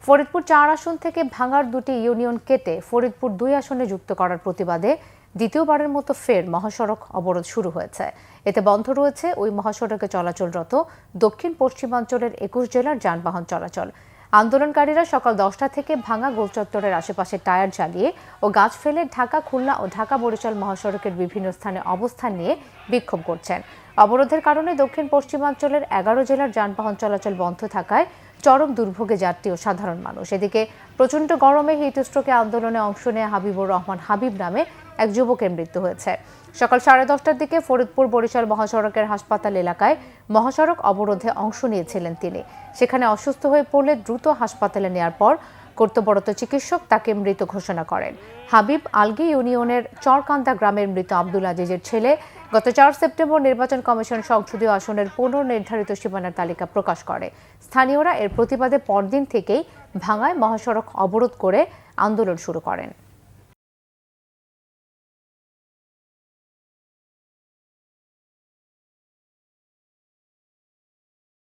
ফরিদপুর ৪ আসন থেকে ভাঙার দুটি ইউনিয়ন কেটে ফরিদপুর ২ আসনে যুক্ত করার প্রতিবাদে দ্বিতীয়বারের মতো ফের মহাসড়ক অবরোধ শুরু হয়েছে। এতে বন্ধ রয়েছে ওই মহাসড়কে চলাচলরত দক্ষিণ পশ্চিমাঞ্চলের ২১ জেলার যানবাহন চলাচল। আন্দোলনকারীরা সকাল ১০টা থেকে ভাঙা গোলচত্বরের আশেপাশে টায়ার জ্বালিয়ে ও গাছ ফেলে ঢাকা, খুলনা ও ঢাকা বরিশাল মহাসড়কের বিভিন্ন স্থানে অবস্থান নিয়ে বিক্ষোভ করছেন। অবরোধের কারণে দক্ষিণ পশ্চিমাঞ্চলের ১১ জেলার যানবাহন চলাচল বন্ধ থাকায় চরম দুর্ভোগে যাত্রী ও সাধারণ মানুষ। এদিকে প্রচণ্ড গরমে হিটস্ট্রোকে আন্দোলনে অংশ নিয়ে হাবিবুর রহমান হাবিব নামে এক যুবকের মৃত্যু হয়েছে। সকাল ১০:৩০টার দিকে ফরিদপুর বরিশাল মহাসড়কের হাসপাতাল এলাকায় মহাসড়ক অবরোধে অংশ নিয়েছিলেন তিনি। সেখানে অসুস্থ হয়ে পড়লে দ্রুত হাসপাতালে নেওয়ার পর কর্তব্যরত চিকিৎসক তাকে মৃত ঘোষণা করেন। হাবিব আলগি ইউনিয়নের চরকান্দা গ্রামের মৃত আব্দুল আজিজের ছেলে। গত ৪ সেপ্টেম্বর নির্বাচন কমিশন সংসদীয় আসনের পুনর্নির্ধারিত সীমানার তালিকা প্রকাশ করে। স্থানীয়রা এর প্রতিবাদে পরদিন থেকেই ভাঙায় মহাসড়ক অবরোধ করে আন্দোলন শুরু করেন।